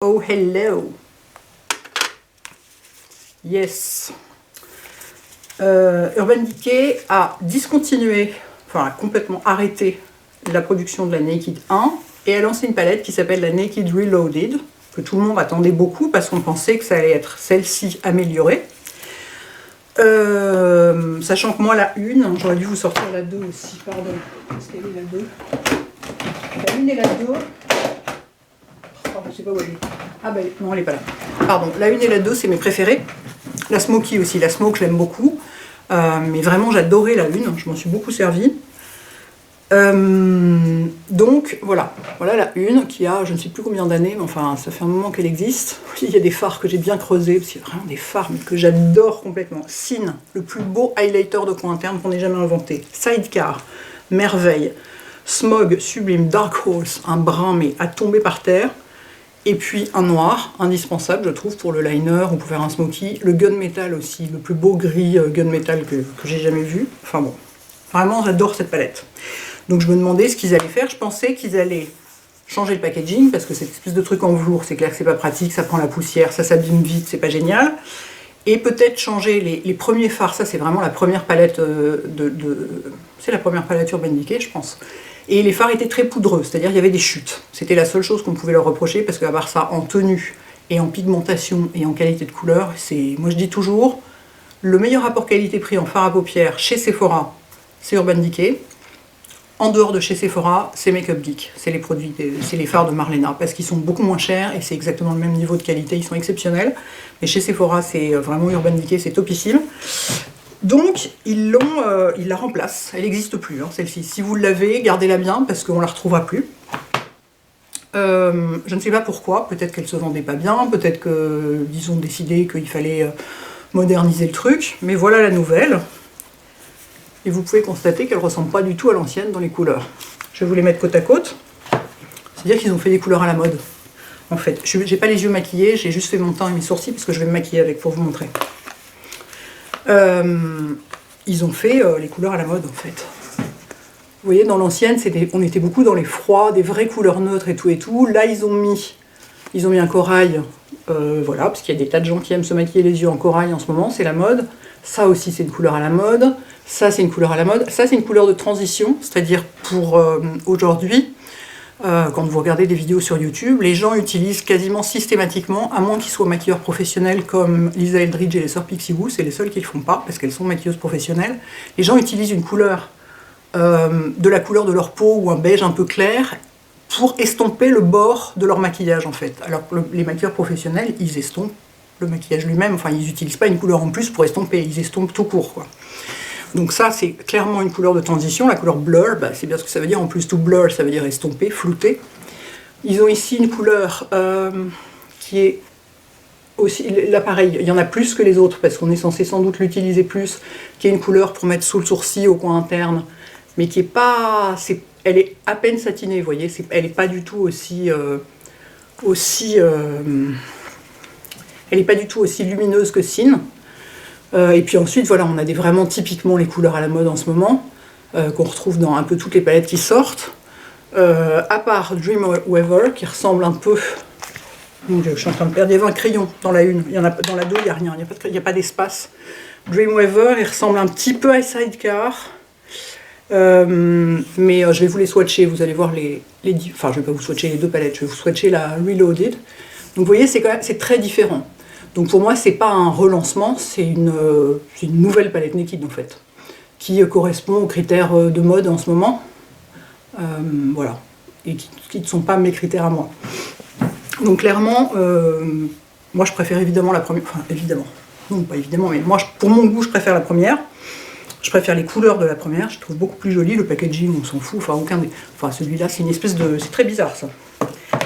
Oh hello. Yes. Urban Decay a discontinué, enfin a complètement arrêté la production de la Naked 1 et a lancé une palette qui s'appelle la Naked Reloaded, que tout le monde attendait beaucoup parce qu'on pensait que ça allait être celle-ci améliorée. Sachant que moi la 1, j'aurais dû vous sortir la 2 aussi, pardon. Est-ce qu'elle est la 2? La 1 et la 2. Oh, je sais pas où elle est. Ah ben non, elle est pas là. Pardon, la 1 et la 2 c'est mes préférées. La Smoky aussi, la Smoke j'aime beaucoup. Mais vraiment j'adorais la 1, je m'en suis beaucoup servi. Donc voilà, voilà la 1 qui a je ne sais plus combien d'années, mais enfin ça fait un moment qu'elle existe. Il y a des fards que j'ai bien creusés, parce qu'il y a vraiment des fards mais que j'adore complètement. Sin, le plus beau highlighter de coin interne qu'on ait jamais inventé. Sidecar, merveille. Smog, sublime. Dark Horse, un brun mais à tomber par terre. Et puis un noir, indispensable je trouve pour le liner ou pour faire un smoky. Le gunmetal aussi, le plus beau gris gunmetal que j'ai jamais vu. Enfin bon, vraiment j'adore cette palette. Donc je me demandais ce qu'ils allaient faire. Je pensais qu'ils allaient changer le packaging parce que cette espèce de truc en velours, c'est clair que c'est pas pratique, ça prend la poussière, ça s'abîme vite, c'est pas génial. Et peut-être changer les premiers fards, ça c'est vraiment la première palette c'est la première palette Urban Decay je pense. Et les fards étaient très poudreux, c'est-à-dire il y avait des chutes. C'était la seule chose qu'on pouvait leur reprocher parce qu'à part ça, en tenue et en pigmentation et en qualité de couleur, c'est, moi je dis toujours, le meilleur rapport qualité-prix en fard à paupières chez Sephora, c'est Urban Decay. En dehors de chez Sephora, c'est Makeup Geek, c'est les produits, c'est les fards de Marlena, parce qu'ils sont beaucoup moins chers et c'est exactement le même niveau de qualité, ils sont exceptionnels. Mais chez Sephora, c'est vraiment Urban Decay, c'est topissime. Donc, ils la remplacent, elle n'existe plus, hein, celle-ci. Si vous l'avez, gardez-la bien, parce qu'on ne la retrouvera plus. Je ne sais pas pourquoi, peut-être qu'elle se vendait pas bien, peut-être qu'ils ont décidé qu'il fallait moderniser le truc, mais voilà la nouvelle. Et vous pouvez constater qu'elle ne ressemble pas du tout à l'ancienne dans les couleurs. Je vais vous les mettre côte à côte. C'est-à-dire qu'ils ont fait des couleurs à la mode. En fait, je n'ai pas les yeux maquillés, j'ai juste fait mon teint et mes sourcils parce que je vais me maquiller avec pour vous montrer. Ils ont fait les couleurs à la mode en fait. Vous voyez, dans l'ancienne, on était beaucoup dans les froids, des vraies couleurs neutres et tout. Là, ils ont mis un corail, voilà, parce qu'il y a des tas de gens qui aiment se maquiller les yeux en corail en ce moment, c'est la mode. Ça aussi, c'est une couleur à la mode. Ça, c'est une couleur à la mode. Ça, c'est une couleur de transition, c'est-à-dire pour aujourd'hui, quand vous regardez des vidéos sur YouTube, les gens utilisent quasiment systématiquement, à moins qu'ils soient maquilleurs professionnels comme Lisa Eldridge et les sœurs Pixie Woo, c'est les seuls qui ne le font pas, parce qu'elles sont maquilleuses professionnelles. Les gens utilisent une couleur, de la couleur de leur peau ou un beige un peu clair, pour estomper le bord de leur maquillage en fait. Alors que les maquilleurs professionnels, ils estompent le maquillage lui-même, enfin ils n'utilisent pas une couleur en plus pour estomper, ils estompent tout court quoi. Donc ça c'est clairement une couleur de transition, la couleur blur, bah, c'est bien ce que ça veut dire, en plus tout blur ça veut dire estomper, flouter. Ils ont ici une couleur qui est aussi, là pareil, il y en a plus que les autres parce qu'on est censé sans doute l'utiliser plus, qui est une couleur pour mettre sous le sourcil au coin interne, mais qui est pas, elle est à peine satinée, vous voyez, elle n'est pas du tout aussi, elle n'est pas du tout aussi lumineuse que Sin. Et puis ensuite, voilà, on a vraiment typiquement les couleurs à la mode en ce moment, qu'on retrouve dans un peu toutes les palettes qui sortent. À part Dreamweaver, qui ressemble un peu... Mon Dieu, je suis en train de perdre. Il y avait un crayon dans la 1, dans la 2, il n'y a rien, il n'y a pas d'espace. Dreamweaver, il ressemble un petit peu à Sidecar. Mais je vais vous les swatcher, vous allez voir enfin je vais pas vous swatcher les deux palettes, je vais vous swatcher la Reloaded. Donc vous voyez, c'est très différent. Donc pour moi, c'est pas un relancement, c'est une nouvelle palette Naked en fait, qui correspond aux critères de mode en ce moment. Voilà, et qui ne sont pas mes critères à moi. Donc clairement, moi je préfère évidemment la première, enfin évidemment, non pas évidemment, mais moi pour mon goût je préfère la première. Je préfère les couleurs de la première, je trouve beaucoup plus joli, le packaging on s'en fout, enfin celui-là c'est une espèce de, c'est très bizarre ça.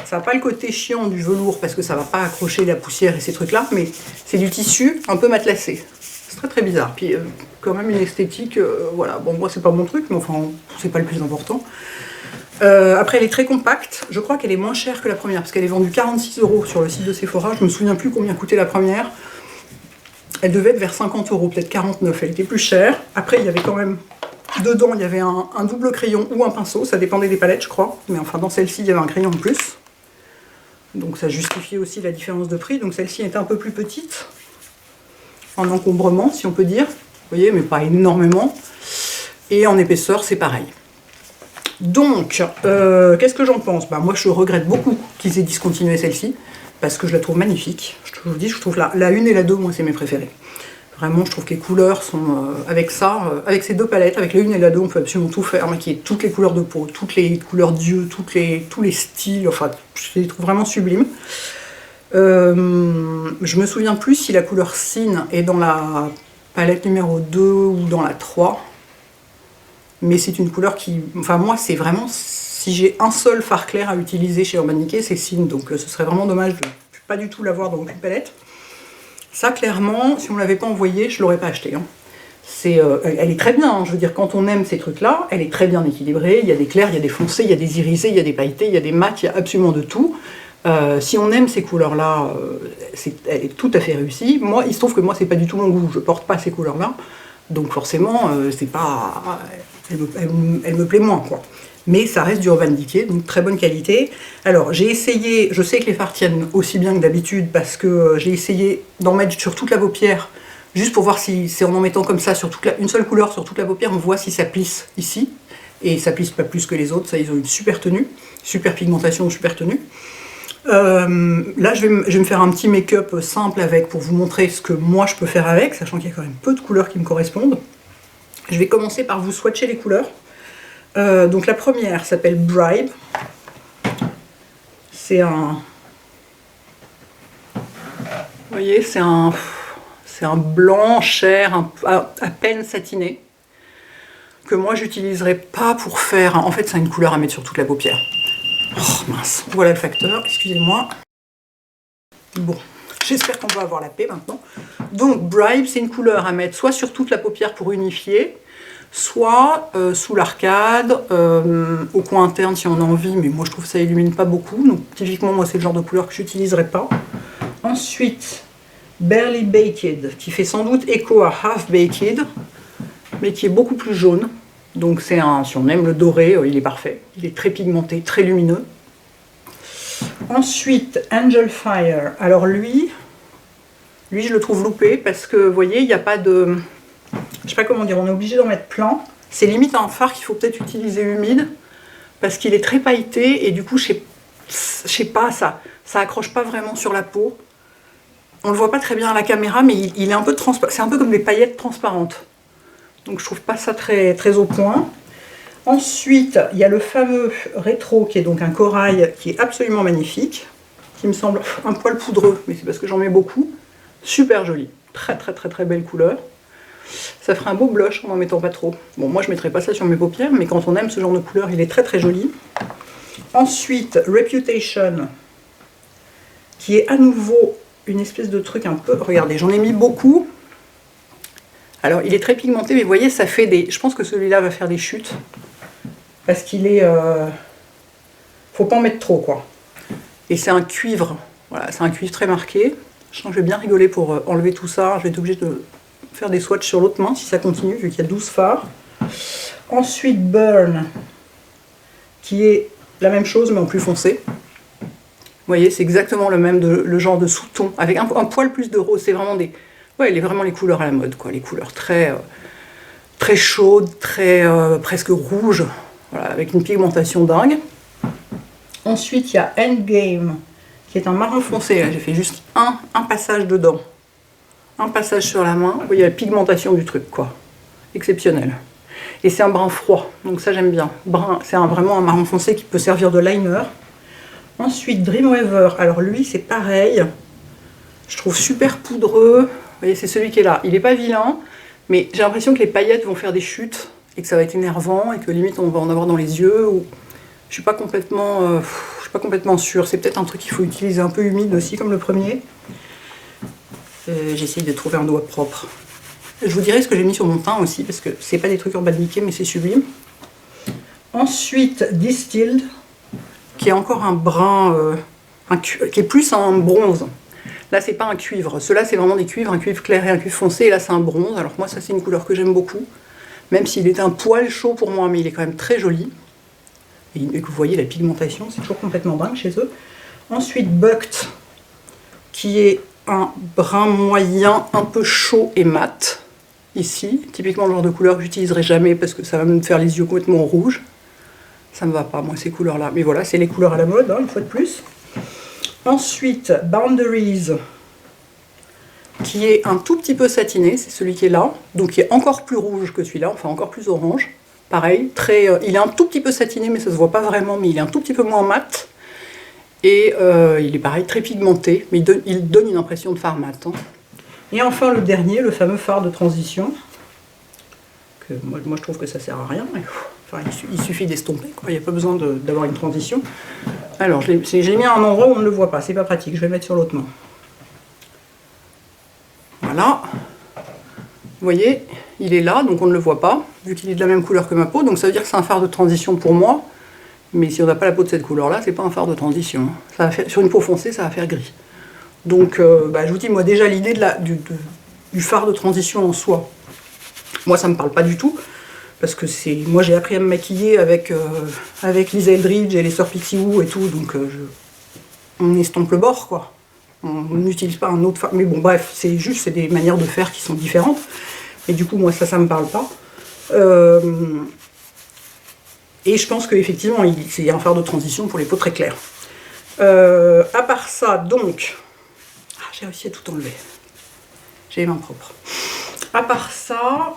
Ça n'a pas le côté chiant du velours parce que ça va pas accrocher la poussière et ces trucs là, mais c'est du tissu un peu matelassé. C'est très très bizarre, puis quand même une esthétique, voilà, bon moi c'est pas mon truc, mais enfin c'est pas le plus important. Après elle est très compacte, je crois qu'elle est moins chère que la première, parce qu'elle est vendue 46 € sur le site de Sephora, je me souviens plus combien coûtait la première. Elle devait être vers 50 €, peut-être 49, elle était plus chère. Après, il y avait quand même, dedans, il y avait un double crayon ou un pinceau, ça dépendait des palettes, je crois. Mais enfin, dans celle-ci, il y avait un crayon en plus. Donc ça justifie aussi la différence de prix. Donc celle-ci est un peu plus petite, en encombrement si on peut dire. Vous voyez, mais pas énormément. Et en épaisseur, c'est pareil. Donc, qu'est-ce que j'en pense? Moi, je regrette beaucoup qu'ils aient discontinué celle-ci, parce que je la trouve magnifique. Je vous dis, je trouve la 1 et la 2, moi, c'est mes préférées. Vraiment, je trouve que les couleurs sont... avec ça, avec ces deux palettes, avec la 1 et la 2, on peut absolument tout faire, maquiller toutes les couleurs de peau, toutes les couleurs d'yeux, tous les styles, enfin, je les trouve vraiment sublimes. Je me souviens plus si la couleur Sin est dans la palette numéro 2 ou dans la 3. Mais c'est une couleur qui... Enfin, moi, c'est vraiment... Si j'ai un seul fard clair à utiliser chez Urban Decay, c'est Sin. Donc, ce serait vraiment dommage de pas du tout l'avoir dans aucune palette. Ça, clairement, si on ne l'avait pas envoyé, je ne l'aurais pas acheté. Hein. Elle est très bien. Hein. Je veux dire, quand on aime ces trucs-là, elle est très bien équilibrée. Il y a des clairs, il y a des foncés, il y a des irisés, il y a des pailletés, il y a des mats, il y a absolument de tout. Si on aime ces couleurs-là, elle est tout à fait réussie. Moi, il se trouve que moi, c'est pas du tout mon goût. Je porte pas ces couleurs-là. Donc, forcément, c'est pas... Elle me plaît moins, quoi. Mais ça reste du Urban Decay, donc très bonne qualité. Alors, j'ai essayé, je sais que les fards tiennent aussi bien que d'habitude, parce que j'ai essayé d'en mettre sur toute la paupière, juste pour voir si c'est en mettant comme ça, sur une seule couleur sur toute la paupière, on voit si ça plisse ici. Et ça plisse pas plus que les autres, ça, ils ont une super tenue, super pigmentation, super tenue. Là, je vais me faire un petit make-up simple avec, pour vous montrer ce que moi je peux faire avec, sachant qu'il y a quand même peu de couleurs qui me correspondent. Je vais commencer par vous swatcher les couleurs. Donc la première s'appelle Bribe. C'est un... Vous voyez, c'est un blanc chair, à peine satiné, que moi j'utiliserai pas pour faire... En fait, c'est une couleur à mettre sur toute la paupière. Oh mince, voilà le facteur, excusez-moi. Bon, j'espère qu'on va avoir la paix maintenant. Donc Bribe, c'est une couleur à mettre soit sur toute la paupière pour unifier, soit sous l'arcade, au coin interne si on a envie, mais moi je trouve que ça illumine pas beaucoup, donc typiquement moi c'est le genre de couleur que j'utiliserai pas. Ensuite, Barely Baked, qui fait sans doute écho à Half Baked, mais qui est beaucoup plus jaune. Donc c'est si on aime le doré, il est parfait. Il est très pigmenté, très lumineux. Ensuite, Angel Fire. Alors lui je le trouve loupé parce que vous voyez, il n'y a pas de... Je sais pas comment dire, on est obligé d'en mettre plein. C'est limite un fard qu'il faut peut-être utiliser humide parce qu'il est très pailleté et du coup, je sais pas, ça accroche pas vraiment sur la peau. On le voit pas très bien à la caméra, mais il est un peu transparent. C'est un peu comme des paillettes transparentes. Donc je trouve pas ça très, très au point. Ensuite, il y a le fameux rétro qui est donc un corail qui est absolument magnifique, qui me semble un poil poudreux, mais c'est parce que j'en mets beaucoup. Super joli, très très très très belle couleur. Ça ferait un beau blush en n'en mettant pas trop. Bon, moi je ne mettrai pas ça sur mes paupières, mais quand on aime ce genre de couleur, il est très très joli. Ensuite, Reputation, qui est à nouveau une espèce de truc un peu... Regardez, j'en ai mis beaucoup. Alors, il est très pigmenté, mais vous voyez, ça fait des... Je pense que celui-là va faire des chutes. Parce qu'il est... Faut pas en mettre trop, quoi. Et c'est un cuivre. Voilà, c'est un cuivre très marqué. Je sens que je vais bien rigoler pour enlever tout ça. Je vais être obligée de faire des swatchs sur l'autre main, si ça continue, vu qu'il y a 12 fards. Ensuite, Burn, qui est la même chose, mais en plus foncé. Vous voyez, c'est exactement le genre de sous-ton, avec un poil plus de rose. C'est vraiment des... Ouais, vraiment les couleurs à la mode, quoi. Les couleurs très, très chaudes, très presque rouges, voilà, avec une pigmentation dingue. Ensuite, il y a Endgame, qui est un marron foncé. J'ai fait juste un passage dedans. Un passage sur la main. Vous voyez la pigmentation du truc, quoi. Exceptionnel. Et c'est un brun froid, donc ça j'aime bien. C'est vraiment un marron foncé qui peut servir de liner. Ensuite, Dreamweaver. Alors lui, c'est pareil. Je trouve super poudreux. Vous voyez, c'est celui qui est là. Il n'est pas vilain, mais j'ai l'impression que les paillettes vont faire des chutes et que ça va être énervant et que limite on va en avoir dans les yeux. Ou... Je suis pas complètement sûre. C'est peut-être un truc qu'il faut utiliser un peu humide aussi, comme le premier. J'essaye de trouver un doigt propre. Je vous dirai ce que j'ai mis sur mon teint aussi, parce que c'est pas des trucs Urban Decay, mais c'est sublime. Ensuite, Distilled, qui est encore un brun, qui est plus un bronze. Là, c'est pas un cuivre. Ceux-là, c'est vraiment des cuivres, un cuivre clair et un cuivre foncé. Et là, c'est un bronze. Alors moi, ça, c'est une couleur que j'aime beaucoup. Même s'il est un poil chaud pour moi, mais il est quand même très joli. Et que vous voyez, la pigmentation, c'est toujours complètement dingue chez eux. Ensuite, Bucked, qui est un brun moyen, un peu chaud et mat. Ici, typiquement le genre de couleur que j'utiliserai jamais parce que ça va me faire les yeux complètement rouges. Ça me va pas, moi, ces couleurs-là. Mais voilà, c'est les couleurs à la mode, hein, une fois de plus. Ensuite, Boundaries, qui est un tout petit peu satiné, c'est celui qui est là. Donc, qui est encore plus rouge que celui-là, enfin encore plus orange. Pareil, il est un tout petit peu satiné, mais ça se voit pas vraiment, mais il est un tout petit peu moins mat. Et il est pareil, très pigmenté, mais il donne une impression de fard mat. Hein. Et enfin, le dernier, le fameux fard de transition. Que moi je trouve que ça sert à rien. Mais, enfin, il suffit d'estomper, quoi. Il n'y a pas besoin d'avoir une transition. Alors, je l'ai mis à un endroit où on ne le voit pas, c'est pas pratique. Je vais le mettre sur l'autre main. Voilà. Vous voyez, il est là, donc on ne le voit pas, vu qu'il est de la même couleur que ma peau. Donc ça veut dire que c'est un fard de transition pour moi. Mais si on n'a pas la peau de cette couleur-là, c'est pas un fard de transition. Ça va faire, sur une peau foncée, ça va faire gris. Donc, je vous dis, moi, déjà, l'idée du fard de transition en soi, moi, ça me parle pas du tout. Parce que moi, j'ai appris à me maquiller avec Lisa Eldridge et les sœurs Pixiou et tout. Donc, on estompe le bord, quoi. On n'utilise pas un autre fard. Mais bon, bref, c'est des manières de faire qui sont différentes. Et du coup, moi, ça me parle pas. Et je pense qu'effectivement, c'est un fard de transition pour les peaux très claires. À part ça, donc... Ah, j'ai réussi à tout enlever. J'ai les mains propres. À part ça,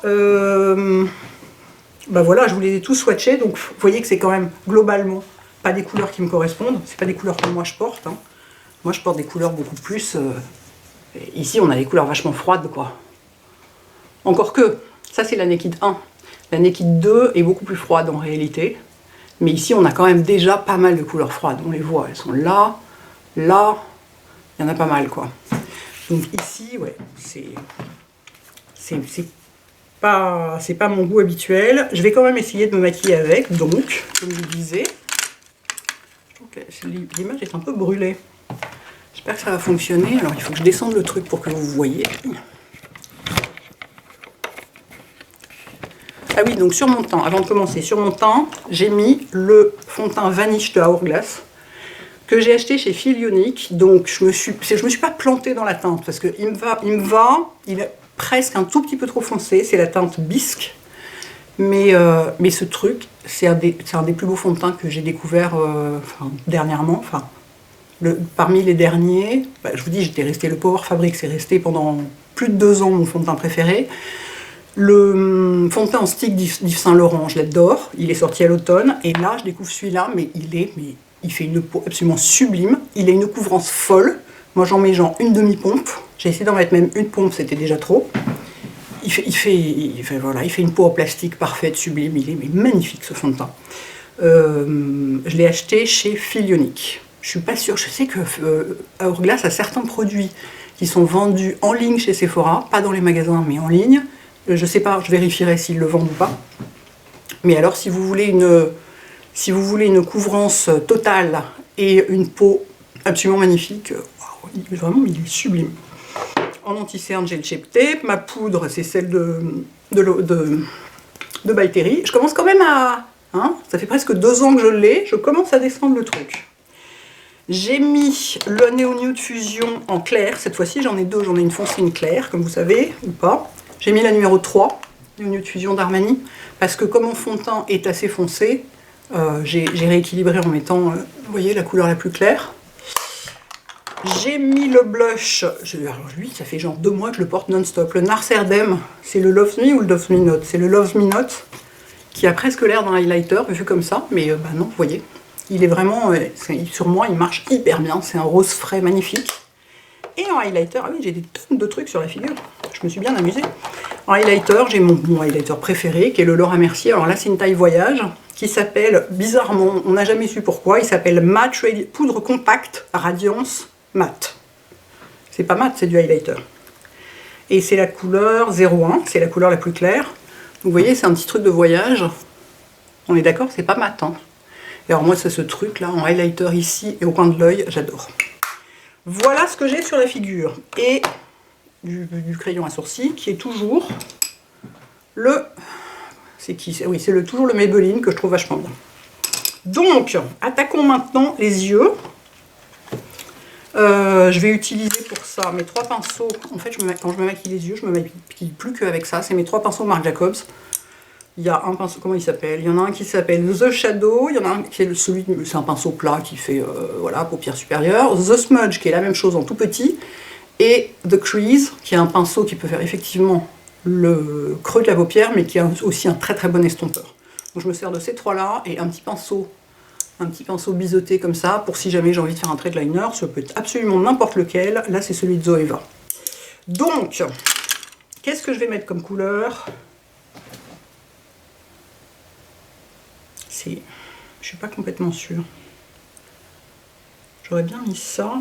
voilà, je vous les ai tous swatchés. Donc, vous voyez que c'est quand même, globalement, pas des couleurs qui me correspondent. C'est pas des couleurs que moi je porte. Hein. Moi, je porte des couleurs beaucoup plus... Ici, on a des couleurs vachement froides, quoi. Encore que, ça, c'est la Naked 1. La Naked 2 est beaucoup plus froide en réalité. Mais ici, on a quand même déjà pas mal de couleurs froides. On les voit, elles sont là, là. Il y en a pas mal, quoi. Donc ici, ouais, c'est pas mon goût habituel. Je vais quand même essayer de me maquiller avec. Donc, comme je vous disais, je trouve que l'image est un peu brûlée. J'espère que ça va fonctionner. Alors, il faut que je descende le truc pour que vous voyez. Ah oui, donc sur mon teint, avant de commencer, sur mon teint, j'ai mis le fond de teint Vanish de Hourglass que j'ai acheté chez Feel Unique. Donc je me suis pas plantée dans la teinte parce qu'il il est presque un tout petit peu trop foncé. C'est la teinte Bisque, mais ce truc, c'est un des plus beaux fonds de teint que j'ai découvert dernièrement. Enfin, parmi les derniers, je vous dis, j'étais resté le Power Fabric, c'est resté pendant plus de 2 ans mon fond de teint préféré. Le fond de teint en stick d'Yves Saint Laurent, je l'adore, il est sorti à l'automne, et là je découvre celui-là, mais il fait une peau absolument sublime, il a une couvrance folle, moi j'en mets genre une demi-pompe, j'ai essayé d'en mettre même une pompe, c'était déjà trop. Il fait une peau en plastique parfaite, sublime, il est magnifique ce fond de teint. Je l'ai acheté chez Feel Unique. Je suis pas sûre, je sais que Hourglass a certains produits qui sont vendus en ligne chez Sephora, pas dans les magasins mais en ligne. Je sais pas, je vérifierai s'ils le vendent ou pas. Mais alors, si vous voulez une couvrance totale et une peau absolument magnifique, vraiment, il est sublime. En anti-cerne, j'ai le Shape Tape. Ma poudre, c'est celle de By Terry. Je commence quand même à... Hein, ça fait presque 2 ans que je l'ai. Je commence à descendre le truc. J'ai mis le Neo Nude Fusion en clair. Cette fois-ci, j'en ai 2. J'en ai une foncée et une claire, comme vous savez, ou pas. J'ai mis la numéro 3, Neo Nude Fusion d'Armani, parce que comme mon fond de teint est assez foncé, j'ai rééquilibré en mettant, vous voyez, la couleur la plus claire. J'ai mis le blush, alors lui, ça fait genre 2 mois que je le porte non-stop. Le Nars Erdem, c'est le Love Me ou le Love Me Not? C'est le Love Me Not, qui a presque l'air d'un highlighter, vu comme ça, mais non, vous voyez. Il est vraiment, sur moi, il marche hyper bien, c'est un rose frais magnifique. Et en highlighter, ah oui, j'ai des tonnes de trucs sur la figure. Je me suis bien amusée. En highlighter, j'ai mon highlighter préféré, qui est le Laura Mercier. Alors là, c'est une taille voyage, qui s'appelle, bizarrement, on n'a jamais su pourquoi, il s'appelle Matte Poudre Compact Radiance Matte. C'est pas matte, c'est du highlighter. Et c'est la couleur 01, c'est la couleur la plus claire. Vous voyez, c'est un petit truc de voyage. On est d'accord, c'est pas matte. Hein. Et alors moi, c'est ce truc-là, en highlighter ici et au coin de l'œil, j'adore. Voilà ce que j'ai sur la figure. Et du crayon à sourcils, qui est toujours le... C'est qui? Oui, c'est toujours le Maybelline que je trouve vachement bien. Donc, attaquons maintenant les yeux. Je vais utiliser pour ça mes 3 pinceaux. En fait, quand je me maquille les yeux, je me maquille plus qu'avec ça. C'est mes 3 pinceaux Marc Jacobs. Il y a un pinceau, comment il s'appelle? Il y en a un qui s'appelle The Shadow, il y en a un qui est c'est un pinceau plat qui fait, voilà, paupières supérieures. The Smudge, qui est la même chose en tout petit. Et The Crease, qui est un pinceau qui peut faire effectivement le creux de la paupière, mais qui a aussi un très très bon estompeur. Donc je me sers de ces 3-là, et un petit pinceau biseauté comme ça, pour si jamais j'ai envie de faire un trait de liner. Ça peut être absolument n'importe lequel. Là, c'est celui de Zoeva. Donc, qu'est-ce que je vais mettre comme couleur? Je suis pas complètement sûre. J'aurais bien mis ça.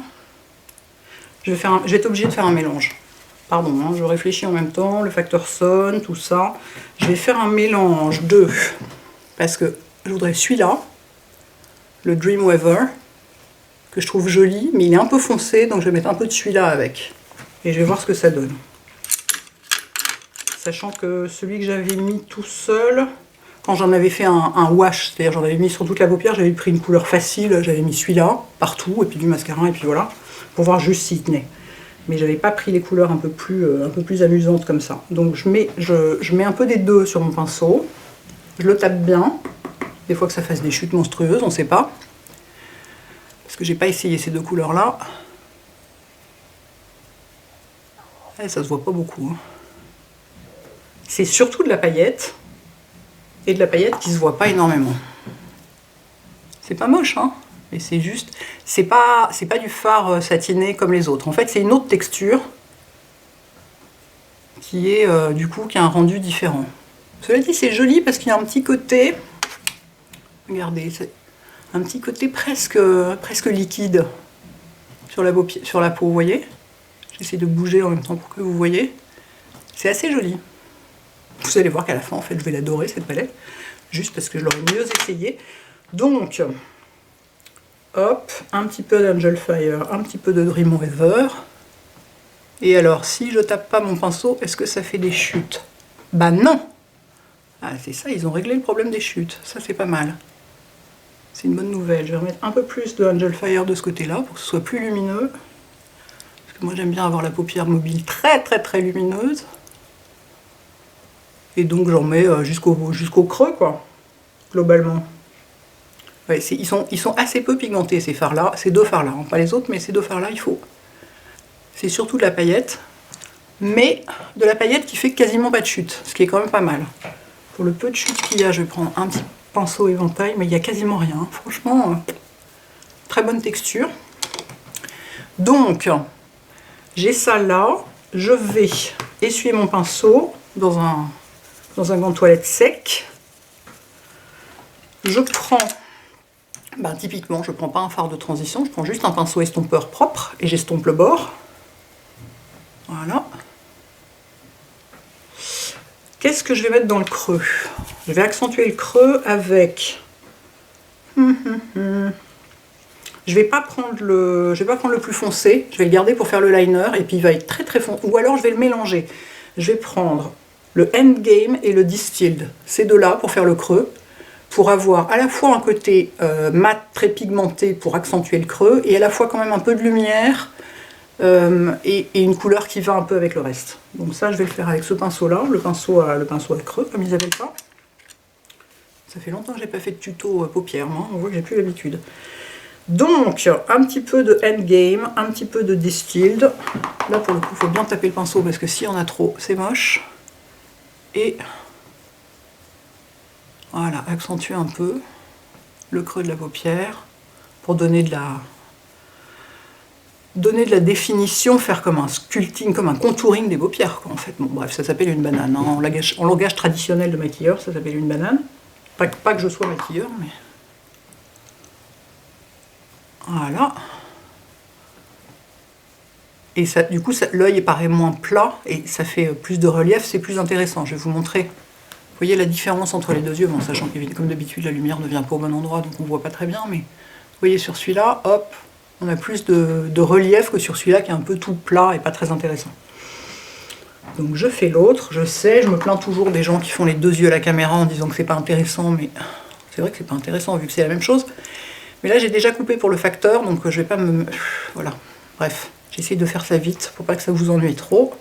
Je vais être obligée de faire un mélange. Pardon, hein, je réfléchis en même temps. Le facteur sonne, tout ça. Je vais faire un mélange de... Parce que je voudrais celui-là, le Dreamweaver, que je trouve joli, mais il est un peu foncé, donc je vais mettre un peu de celui-là avec. Et je vais voir ce que ça donne. Sachant que celui que j'avais mis tout seul... Quand j'en avais fait un wash, c'est-à-dire j'en avais mis sur toute la paupière, j'avais pris une couleur facile, j'avais mis celui-là partout, et puis du mascara, et puis voilà, pour voir juste s'il tenait. Mais j'avais pas pris les couleurs un peu plus amusantes comme ça. Donc je mets un peu des deux sur mon pinceau, je le tape bien, des fois que ça fasse des chutes monstrueuses, on sait pas. Parce que j'ai pas essayé ces deux couleurs-là. Eh, ça se voit pas beaucoup. Hein. C'est surtout de la paillette. Et de la paillette qui se voit pas énormément. C'est pas moche, hein, mais c'est juste... C'est pas du fard satiné comme les autres. En fait, c'est une autre texture qui est, du coup, qui a un rendu différent. Cela dit, c'est joli parce qu'il y a un petit côté... Regardez, c'est un petit côté presque liquide sur la peau, vous voyez? J'essaie de bouger en même temps pour que vous voyez. C'est assez joli. Vous allez voir qu'à la fin, en fait, je vais l'adorer, cette palette. Juste parce que je l'aurais mieux essayé. Donc, hop, un petit peu d'Angel Fire, un petit peu de Dreamweaver. Et alors, si je tape pas mon pinceau, est-ce que ça fait des chutes? Bah non! Ah, c'est ça, ils ont réglé le problème des chutes. Ça, c'est pas mal. C'est une bonne nouvelle. Je vais remettre un peu plus de Angel Fire de ce côté-là, pour que ce soit plus lumineux. Parce que moi, j'aime bien avoir la paupière mobile très, très, très lumineuse. Et donc j'en mets jusqu'au creux, quoi, globalement. Ouais, ils sont assez peu pigmentés, ces fards-là, ces deux fards-là, hein, pas les autres, mais ces deux fards-là, il faut. C'est surtout de la paillette, mais de la paillette qui fait quasiment pas de chute, ce qui est quand même pas mal. Pour le peu de chute qu'il y a, je vais prendre un petit pinceau éventail, mais il n'y a quasiment rien. Franchement, très bonne texture. Donc, j'ai ça là, je vais essuyer mon pinceau dans un gant de toilette sec. Je prends, typiquement, je prends pas un fard de transition, je prends juste un pinceau estompeur propre et j'estompe le bord. Voilà. Qu'est-ce que je vais mettre dans le creux? Je vais accentuer le creux avec... Je vais pas prendre le plus foncé, je vais le garder pour faire le liner et puis il va être très très foncé. Ou alors je vais le mélanger. Je vais prendre le Endgame et le Distilled, ces deux-là pour faire le creux, pour avoir à la fois un côté mat très pigmenté pour accentuer le creux, et à la fois quand même un peu de lumière et une couleur qui va un peu avec le reste. Donc ça, je vais le faire avec ce pinceau-là, le pinceau à creux, comme ils appellent ça. Ça fait longtemps que j'ai pas fait de tuto paupières, moi, on voit que j'ai plus l'habitude. Donc, un petit peu de Endgame, un petit peu de Distilled. Là, pour le coup, il faut bien taper le pinceau, parce que s'il y en a trop, c'est moche. Et voilà, accentuer un peu le creux de la paupière pour donner de la définition, faire comme un sculpting, comme un contouring des paupières, quoi, en fait. Bon, bref, ça s'appelle une banane. Hein. En langage traditionnel de maquilleur, ça s'appelle une banane. Pas que je sois maquilleur, mais... Voilà. Et ça, du coup, l'œil paraît moins plat et ça fait plus de relief, c'est plus intéressant. Je vais vous montrer. Vous voyez la différence entre les deux yeux, bon, sachant que comme d'habitude la lumière ne vient pas au bon endroit, donc on ne voit pas très bien, mais vous voyez sur celui-là, hop, on a plus de relief que sur celui-là qui est un peu tout plat et pas très intéressant. Donc je fais l'autre, je sais, je me plains toujours des gens qui font les deux yeux à la caméra en disant que c'est pas intéressant, mais c'est vrai que c'est pas intéressant vu que c'est la même chose. Mais là j'ai déjà coupé pour le facteur, donc je vais pas me... Voilà. Bref, j'essaye de faire ça vite pour pas que ça vous ennuie trop.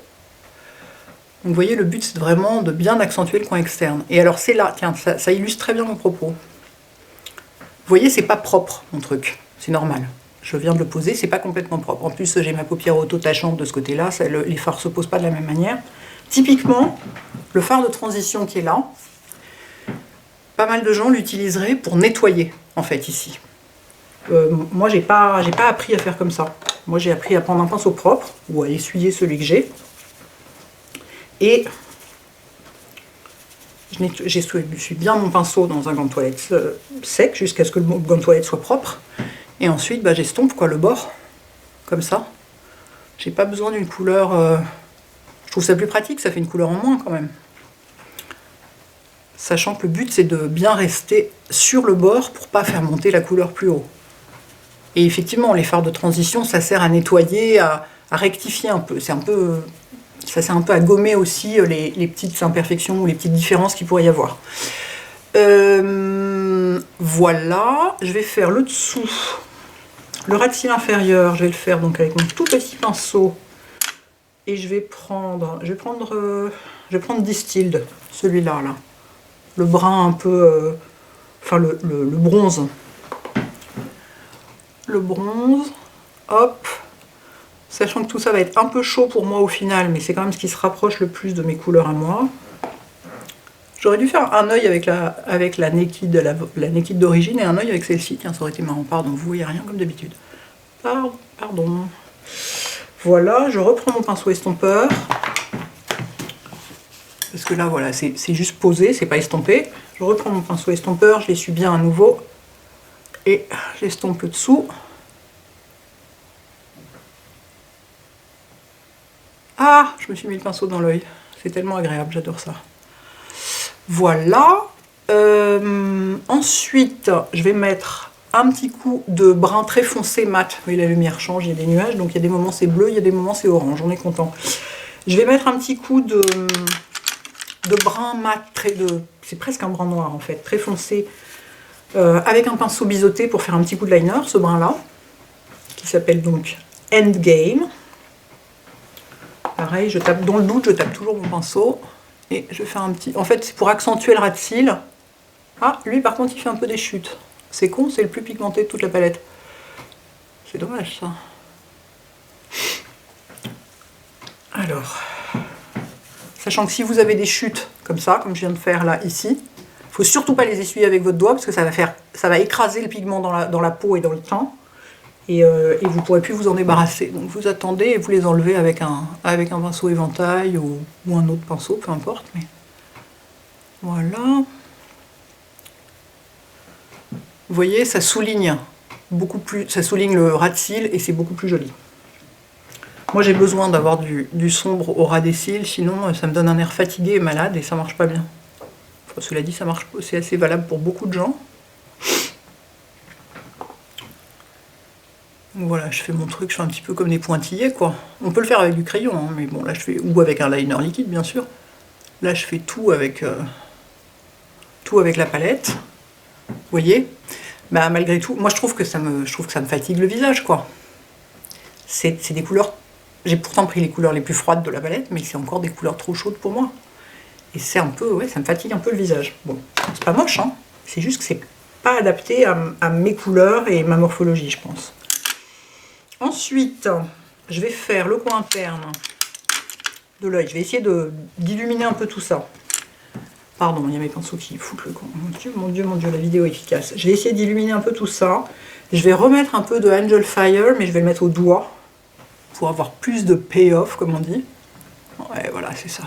Donc vous voyez, le but c'est vraiment de bien accentuer le coin externe. Et alors c'est là, tiens, ça illustre très bien mon propos. Vous voyez, c'est pas propre mon truc, c'est normal. Je viens de le poser, c'est pas complètement propre. En plus, j'ai ma paupière auto-tachante de ce côté-là, les fards se posent pas de la même manière. Typiquement, le fard de transition qui est là, pas mal de gens l'utiliseraient pour nettoyer, en fait, ici. Moi, j'ai pas appris à faire comme ça. Moi, j'ai appris à prendre un pinceau propre, ou à essuyer celui que j'ai. Et j'essuie bien mon pinceau dans un gant de toilette sec, jusqu'à ce que le gant de toilette soit propre. Et ensuite, bah, j'estompe le bord, comme ça. J'ai pas besoin d'une couleur... Je trouve ça plus pratique, ça fait une couleur en moins quand même. Sachant que le but, c'est de bien rester sur le bord pour pas faire monter la couleur plus haut. Et effectivement, les fards de transition, ça sert à nettoyer, à rectifier un peu. Ça sert un peu à gommer aussi les petites imperfections ou les petites différences qu'il pourrait y avoir. Voilà, je vais faire le dessous. Le ras de cils inférieur, je vais le faire donc avec mon tout petit pinceau. Et je vais prendre Distilled, celui-là, là. Le brun un peu... enfin, le bronze. Le bronze, hop. Sachant que tout ça va être un peu chaud pour moi au final, mais c'est quand même ce qui se rapproche le plus de mes couleurs à moi. J'aurais dû faire un œil avec la Naked d'origine et un œil avec celle-ci. Tiens, ça aurait été marrant. Pardon, vous voyez rien comme d'habitude. Pardon. Voilà, je reprends mon pinceau estompeur. Parce que là, voilà, c'est juste posé, c'est pas estompé. Je reprends mon pinceau estompeur, je l'essuie bien à nouveau. Et j'estompe le dessous. Ah, je me suis mis le pinceau dans l'œil. C'est tellement agréable, j'adore ça. Voilà. Ensuite, je vais mettre un petit coup de brun très foncé mat. Vous voyez, la lumière change, il y a des nuages, donc il y a des moments c'est bleu, il y a des moments c'est orange, on est content. Je vais mettre un petit coup de brun mat, c'est presque un brun noir en fait, très foncé, avec un pinceau biseauté pour faire un petit coup de liner, ce brun là, qui s'appelle donc Endgame. Pareil, je tape dans le doute, je tape toujours mon pinceau. Et je vais faire un petit... En fait, c'est pour accentuer le ras de cils. Ah, lui, par contre, il fait un peu des chutes. C'est con, c'est le plus pigmenté de toute la palette. C'est dommage, ça. Alors... Sachant que si vous avez des chutes comme ça, comme je viens de faire là, ici, il ne faut surtout pas les essuyer avec votre doigt, parce que ça va écraser le pigment dans la peau et dans le teint. Et vous ne pourrez plus vous en débarrasser. Donc vous attendez et vous les enlevez avec un pinceau éventail ou un autre pinceau, peu importe. Mais voilà. Vous voyez, ça souligne beaucoup plus, ça souligne le ras de cils et c'est beaucoup plus joli. Moi j'ai besoin d'avoir du sombre au ras des cils, sinon ça me donne un air fatigué et malade et ça marche pas bien. Enfin, cela dit, ça marche, c'est assez valable pour beaucoup de gens. Voilà, je fais mon truc, je fais un petit peu comme des pointillés, quoi. On peut le faire avec du crayon, hein, mais bon, là je fais... Ou avec un liner liquide, bien sûr. Là, je fais tout avec la palette. Vous voyez? Bah, malgré tout, moi je trouve que ça me fatigue le visage, quoi. C'est des couleurs... J'ai pourtant pris les couleurs les plus froides de la palette, mais c'est encore des couleurs trop chaudes pour moi. Et c'est un peu... Ouais, ça me fatigue un peu le visage. Bon, c'est pas moche, hein. C'est juste que c'est pas adapté à mes couleurs et ma morphologie, je pense. Ensuite, je vais faire le coin interne de l'œil. Je vais essayer d'illuminer un peu tout ça. Pardon, il y a mes pinceaux qui foutent le camp. Mon Dieu, la vidéo est efficace. Je vais essayer d'illuminer un peu tout ça. Je vais remettre un peu de Angel Fire, mais je vais le mettre au doigt pour avoir plus de payoff, comme on dit. Ouais, voilà, c'est ça.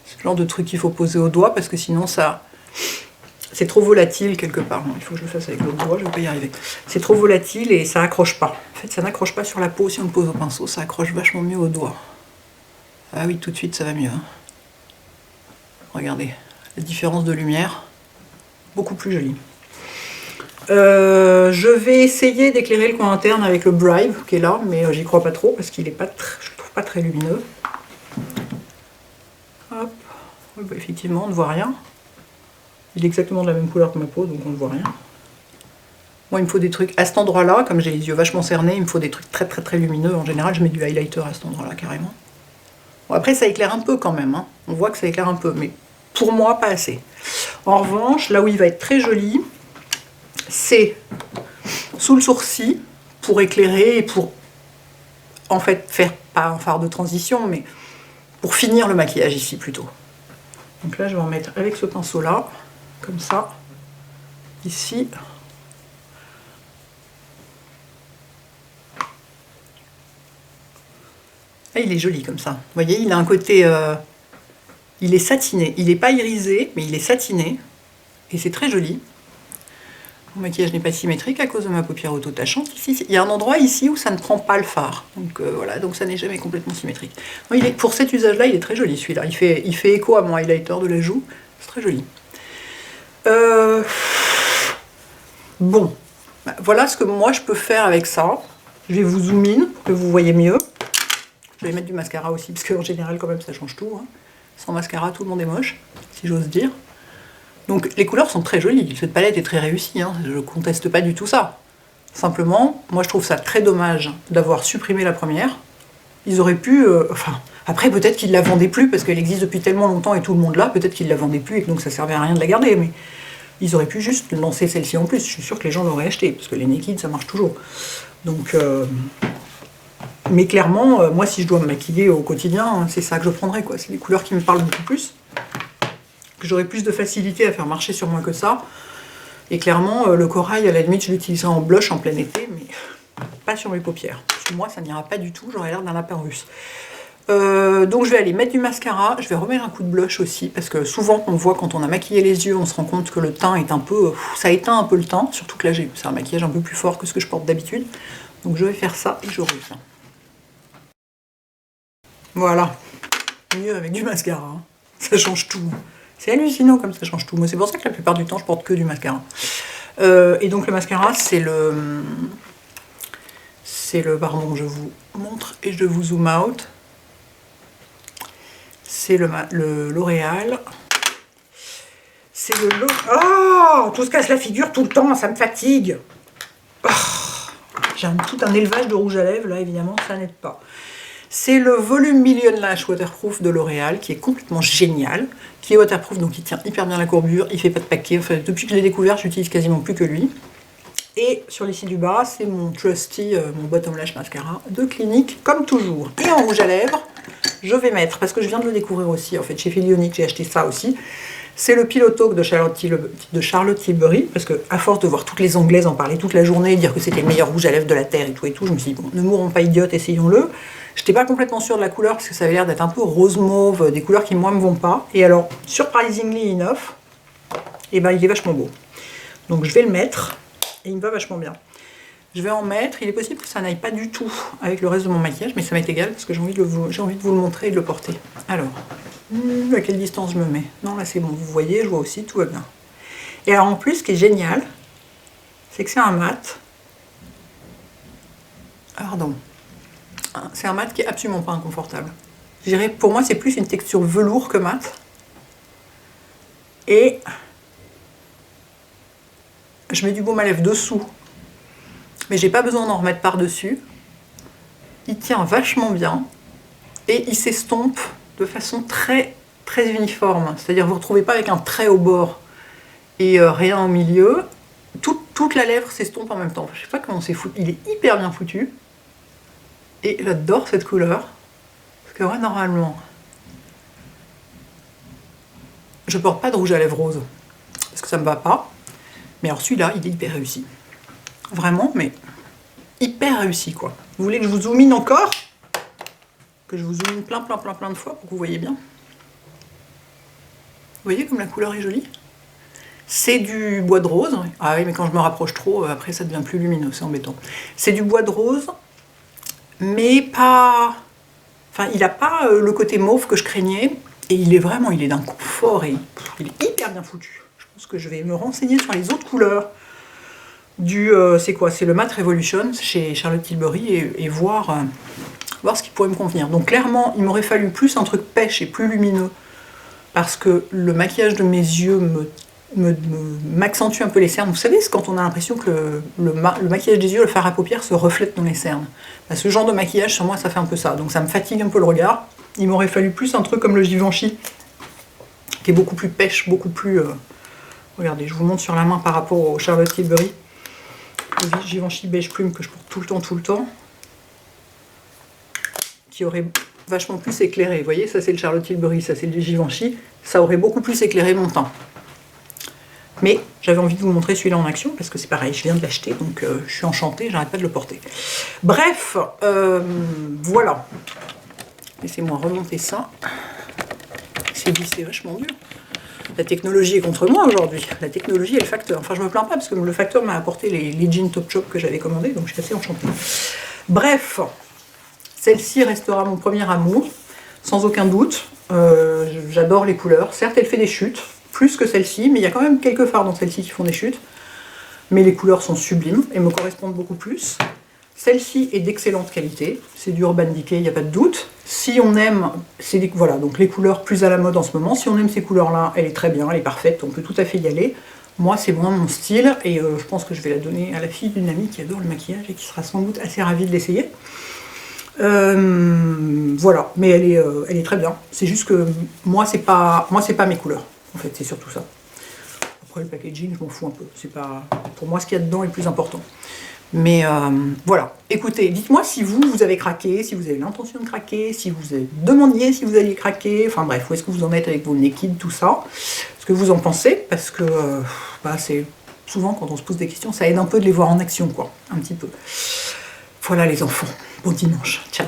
C'est le genre de truc qu'il faut poser au doigt, parce que sinon ça... C'est trop volatile quelque part. Non, il faut que je le fasse avec l'autre doigt, je ne vais pas y arriver. C'est trop volatile et ça accroche pas. En fait, ça n'accroche pas sur la peau si on le pose au pinceau, ça accroche vachement mieux au doigt. Ah oui, tout de suite, ça va mieux. Hein. Regardez, la différence de lumière, beaucoup plus jolie. Je vais essayer d'éclairer le coin interne avec le Bribe qui est là, mais j'y crois pas trop parce qu'il est pas je le trouve pas très lumineux. Hop, oui, bah, effectivement, on ne voit rien. Il est exactement de la même couleur que ma peau, donc on ne voit rien. Moi, il me faut des trucs à cet endroit-là, comme j'ai les yeux vachement cernés, il me faut des trucs très très très lumineux. En général, je mets du highlighter à cet endroit-là, carrément. Bon, après, ça éclaire un peu quand même, hein. On voit que ça éclaire un peu, mais pour moi, pas assez. En revanche, là où il va être très joli, c'est sous le sourcil, pour éclairer et pour, en fait, faire pas un fard de transition, mais pour finir le maquillage ici, plutôt. Donc là, je vais en mettre avec ce pinceau-là, comme ça, ici. Et il est joli comme ça. Vous voyez, il a un côté... il est satiné. Il n'est pas irisé, mais il est satiné. Et c'est très joli. Mon maquillage n'est pas symétrique à cause de ma paupière auto-tachante. Ici, il y a un endroit ici où ça ne prend pas le fard. Donc voilà, donc ça n'est jamais complètement symétrique. Non, pour cet usage-là, il est très joli celui-là. Il fait écho à mon highlighter de la joue. C'est très joli. Bon, voilà ce que moi je peux faire avec ça. Je vais vous zoom in pour que vous voyez mieux. Je vais mettre du mascara aussi, parce qu'en général, quand même, ça change tout. Hein. Sans mascara, tout le monde est moche, si j'ose dire. Donc, les couleurs sont très jolies. Cette palette est très réussie, hein. Je ne conteste pas du tout ça. Simplement, moi, je trouve ça très dommage d'avoir supprimé la première. Ils auraient pu... enfin, après, peut-être qu'ils ne la vendaient plus, parce qu'elle existe depuis tellement longtemps et tout le monde l'a. Peut-être qu'ils ne la vendaient plus, et que donc ça ne servait à rien de la garder. Mais ils auraient pu juste lancer celle-ci en plus. Je suis sûre que les gens l'auraient acheté, parce que les Naked, ça marche toujours. Donc... mais clairement, moi, si je dois me maquiller au quotidien, c'est ça que je prendrais, quoi. C'est des couleurs qui me parlent beaucoup plus. Que j'aurais plus de facilité à faire marcher sur moi que ça. Et clairement, le corail, à la limite, je l'utiliserai en blush en plein été, mais pas sur mes paupières. Sur moi, ça n'ira pas du tout, j'aurais l'air d'un lapin russe. Donc je vais aller mettre du mascara, je vais remettre un coup de blush aussi, parce que souvent, on voit quand on a maquillé les yeux, on se rend compte que le teint est un peu... ça éteint un peu le teint, surtout que là, c'est un maquillage un peu plus fort que ce que je porte d'habitude. Donc je vais faire ça et je reviens. Voilà, mieux avec du mascara, hein. Ça change tout. C'est hallucinant comme ça change tout. Moi, c'est pour ça que la plupart du temps, je porte que du mascara. Et donc le mascara, c'est le... Pardon, je vous montre et je vous zoom out. C'est le L'Oréal. C'est le... Oh, tout se casse la figure tout le temps, ça me fatigue. Oh, j'ai tout un élevage de rouge à lèvres, là, évidemment, ça n'aide pas. C'est le volume Million Lash Waterproof de L'Oréal, qui est complètement génial, qui est waterproof, donc il tient hyper bien la courbure, il fait pas de paquet. Enfin, depuis que je l'ai découvert, j'utilise quasiment plus que lui. Et sur l'ici du bas, c'est mon Trusty, mon Bottom Lash Mascara de Clinique, comme toujours. Et en rouge à lèvres, je vais mettre, parce que je viens de le découvrir aussi, en fait, chez Filionic, j'ai acheté ça aussi. C'est le Pillow Talk de Charlotte Tilbury, parce que à force de voir toutes les Anglaises en parler toute la journée, dire que c'était le meilleur rouge à lèvres de la Terre et tout, je me suis dit, bon, ne mourons pas idiotes, essayons-le. Je n'étais pas complètement sûre de la couleur, parce que ça avait l'air d'être un peu rose mauve, des couleurs qui, moi, me vont pas. Et alors, surprisingly enough, et ben, il est vachement beau. Donc, je vais le mettre, et il me va vachement bien. Je vais en mettre, il est possible que ça n'aille pas du tout avec le reste de mon maquillage, mais ça m'est égal, parce que j'ai envie de vous le montrer et de le porter. Alors... à quelle distance je me mets? Non, là c'est bon, vous voyez, je vois aussi, tout va bien. Et alors en plus, ce qui est génial, c'est que c'est un mat. Pardon. C'est un mat qui est absolument pas inconfortable. Je dirais, pour moi, c'est plus une texture velours que mat. Et je mets du baume à lèvres dessous, mais j'ai pas besoin d'en remettre par-dessus. Il tient vachement bien et il s'estompe de façon très très uniforme, c'est-à-dire vous ne retrouvez pas avec un trait au bord et rien au milieu. Toute la lèvre s'estompe en même temps. Je sais pas comment c'est foutu, il est hyper bien foutu et j'adore cette couleur parce que ouais, normalement je porte pas de rouge à lèvres rose parce que ça me va pas, mais alors celui-là il est hyper réussi, vraiment, mais hyper réussi quoi. Vous voulez que je vous zoom in encore? Que je vous zoome plein de fois pour que vous voyez bien. Vous voyez comme la couleur est jolie? C'est du bois de rose. Ah oui, mais quand je me rapproche trop, après ça devient plus lumineux, c'est embêtant. C'est du bois de rose, mais pas... Enfin, il n'a pas le côté mauve que je craignais, et il est d'un confort, et il est hyper bien foutu. Je pense que je vais me renseigner sur les autres couleurs du... c'est quoi? C'est le Matte Revolution chez Charlotte Tilbury, et voir ce qui pourrait me convenir. Donc clairement, il m'aurait fallu plus un truc pêche et plus lumineux, parce que le maquillage de mes yeux m'accentue un peu les cernes. Vous savez, c'est quand on a l'impression que le maquillage des yeux, le fard à paupières se reflète dans les cernes. Bah, ce genre de maquillage, sur moi, ça fait un peu ça. Donc ça me fatigue un peu le regard. Il m'aurait fallu plus un truc comme le Givenchy, qui est beaucoup plus pêche, beaucoup plus... Regardez, je vous montre sur la main par rapport au Charlotte Tilbury. Le Givenchy beige plume que je porte tout le temps. Qui aurait vachement plus éclairé. Vous voyez, ça c'est le Charlotte Tilbury, ça c'est le Givenchy. Ça aurait beaucoup plus éclairé mon teint. Mais j'avais envie de vous montrer celui-là en action, parce que c'est pareil, je viens de l'acheter, donc je suis enchantée, j'arrête pas de le porter. Bref, voilà. Laissez-moi remonter ça. C'est vachement dur. La technologie est contre moi aujourd'hui. La technologie est le facteur. Enfin, je me plains pas, parce que le facteur m'a apporté les jeans Top Shop que j'avais commandés, donc je suis assez enchantée. Bref, celle-ci restera mon premier amour, sans aucun doute. J'adore les couleurs. Certes, elle fait des chutes, plus que celle-ci, mais il y a quand même quelques fards dans celle-ci qui font des chutes. Mais les couleurs sont sublimes et me correspondent beaucoup plus. Celle-ci est d'excellente qualité, c'est du Urban Decay, il n'y a pas de doute. Si on aime, voilà, donc les couleurs plus à la mode en ce moment, si on aime ces couleurs-là, elle est très bien, elle est parfaite, on peut tout à fait y aller. Moi, c'est moins mon style, et je pense que je vais la donner à la fille d'une amie qui adore le maquillage et qui sera sans doute assez ravie de l'essayer. Voilà, mais elle est très bien. C'est juste que moi, c'est pas mes couleurs, en fait, c'est surtout ça. Après, le packaging, je m'en fous un peu. C'est pas, pour moi, ce qu'il y a dedans est le plus important. Mais voilà, écoutez, dites-moi si vous avez craqué, si vous avez l'intention de craquer, si vous demandiez si vous alliez craquer, enfin bref, où est-ce que vous en êtes avec vos naked, tout ça, ce que vous en pensez, parce que c'est souvent quand on se pose des questions, ça aide un peu de les voir en action, quoi, un petit peu. Voilà les enfants, bon dimanche, ciao.